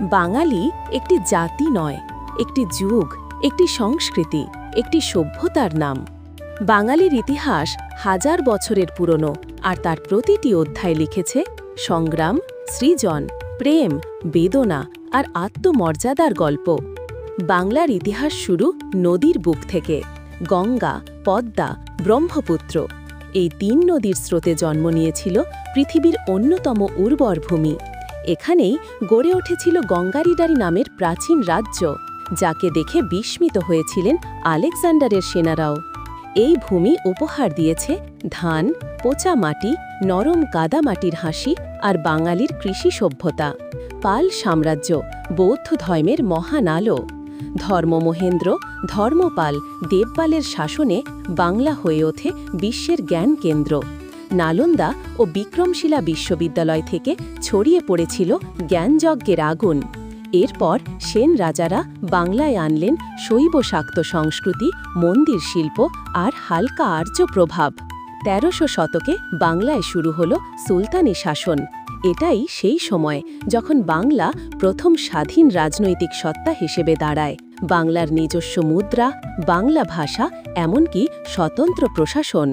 বাঙালি একটি জাতি নয়, একটি যুগ, একটি সংস্কৃতি, একটি সভ্যতার নাম। বাঙালির ইতিহাস হাজার বছরের পুরনো, আর তার প্রতিটি অধ্যায় লিখেছে সংগ্রাম, সৃজন, প্রেম, বেদনা আর আত্মমর্যাদার গল্প। বাংলার ইতিহাস শুরু নদীর বুক থেকে। গঙ্গা, পদ্মা, ব্রহ্মপুত্র এই তিন নদীর স্রোতে জন্ম নিয়েছিল পৃথিবীর অন্যতম উর্বর ভূমি। এখানেই গড়ে উঠেছিল গঙ্গারিডারি নামের প্রাচীন রাজ্য, যাকে দেখে বিস্মিত হয়েছিলেন আলেকজান্ডারের সেনারাও। এই ভূমি উপহার দিয়েছে ধান, পচা মাটি, নরম কাদামাটির হাসি আর বাঙালির কৃষি সভ্যতা। পাল সাম্রাজ্য বৌদ্ধ ধর্মের মহান আলো। ধর্মমহেন্দ্র, ধর্মপাল, দেবপালের শাসনে বাংলা হয়ে ওঠে বিশ্বের জ্ঞান কেন্দ্র। নালন্দা ও বিক্রমশিলা বিশ্ববিদ্যালয় থেকে ছড়িয়ে পড়েছিল জ্ঞানযজ্ঞের আগুন। এরপর সেন রাজারা বাংলায় আনলেন শৈব শাক্ত সংস্কৃতি, মন্দির শিল্প আর হালকা আর্য প্রভাব। ১৩০০ শতকে বাংলায় শুরু হল সুলতানি শাসন। এটাই সেই সময় যখন বাংলা প্রথম স্বাধীন রাজনৈতিক সত্তা হিসেবে দাঁড়ায়। বাংলার নিজস্ব মুদ্রা, বাংলা ভাষা, এমনকি স্বতন্ত্র প্রশাসন।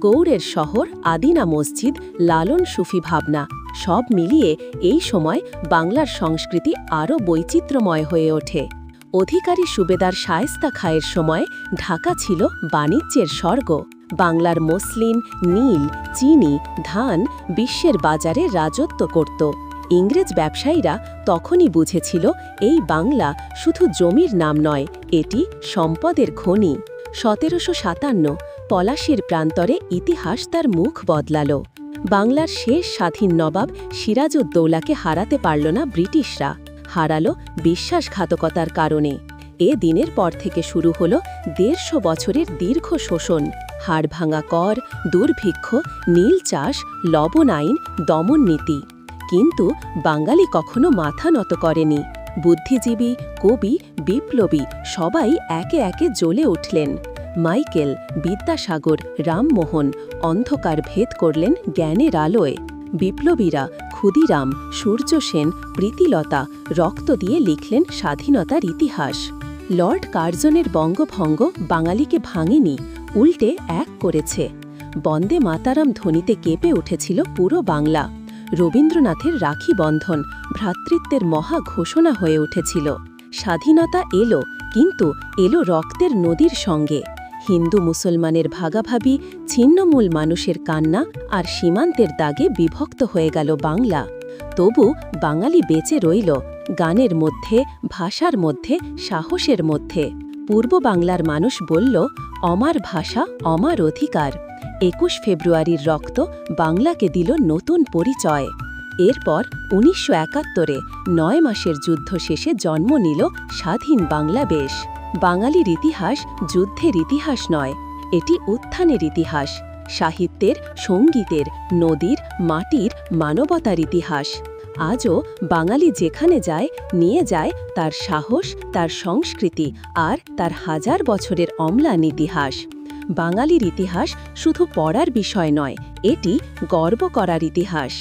গৌড়ের শহর, আদিনা মসজিদ, লালন সুফি ভাবনা সব মিলিয়ে এই সময় বাংলার সংস্কৃতি আরও বৈচিত্র্যময় হয়ে ওঠে। অধিকারী সুবেদার শায়েস্তা খাঁয়ের সময় ঢাকা ছিল বাণিজ্যের স্বর্গ। বাংলার মসলিন, নীল, চিনি, ধান বিশ্বের বাজারে রাজত্ব করত। ইংরেজ ব্যবসায়ীরা তখনই বুঝেছিল এই বাংলা শুধু জমির নাম নয়, এটি সম্পদের খনি। ১৭৫৭ পলাশীর প্রান্তরে ইতিহাস তার মুখ বদলাল। বাংলার শেষ স্বাধীন নবাব সিরাজউদ্দৌলাকে হারাতে পারল না ব্রিটিশরা, হারালো বিশ্বাসঘাতকতার কারণে। এ দিনের পর থেকে শুরু হল ১৫০ বছরের দীর্ঘ শোষণ। হাড়ভাঙা কর, দুর্ভিক্ষ, নীল চাষ, লবণ আইন, দমন নীতি। কিন্তু বাঙালি কখনো মাথা নত করেনি। বুদ্ধিজীবী, কবি, বিপ্লবী সবাই একে একে জ্বলে উঠলেন। মাইকেল, বিদ্যাসাগর, রামমোহন অন্ধকার ভেদ করলেন জ্ঞানের আলোয়। বিপ্লবীরা ক্ষুদিরাম, সূর্য সেন, প্রীতিলতা রক্ত দিয়ে লিখলেন স্বাধীনতার ইতিহাস। লর্ড কার্জনের বঙ্গভঙ্গ বাঙালিকে ভাঙেনি, উল্টে এক করেছে। বন্দে মাতারাম ধ্বনিতে কেঁপে উঠেছিল পুরো বাংলা। রবীন্দ্রনাথের রাখি বন্ধন ভ্রাতৃত্বের মহা ঘোষণা হয়ে উঠেছিল। স্বাধীনতা এলো, কিন্তু এলো রক্তের নদীর সঙ্গে। হিন্দু মুসলমানের ভাগাভাগি, ছিন্নমূল মানুষের কান্না আর সীমান্তের দাগে বিভক্ত হয়ে গেল বাংলা। তবু বাঙালি বেঁচে রইল গানের মধ্যে, ভাষার মধ্যে, সাহসের মধ্যে। পূর্ব বাংলার মানুষ বলল, অমার ভাষা, অমার অধিকার। ২১ ফেব্রুয়ারির রক্ত বাংলাকে দিল নতুন পরিচয়। এরপর ১৯৭১-এ ৯ মাসের যুদ্ধ শেষে জন্ম নিল স্বাধীন বাংলাদেশ। বাঙালির ইতিহাস যুদ্ধের ইতিহাস নয়, এটি উত্থানের ইতিহাস। সাহিত্যের, সঙ্গীতের, নদীর, মাটির, মানবতার ইতিহাস। আজও বাঙালি যেখানে যায়, নিয়ে যায় তার সাহস, তার সংস্কৃতি আর তার হাজার বছরের অম্লান ইতিহাস। বাঙালির ইতিহাস শুধু পড়ার বিষয় নয়, এটি গর্ব করার ইতিহাস।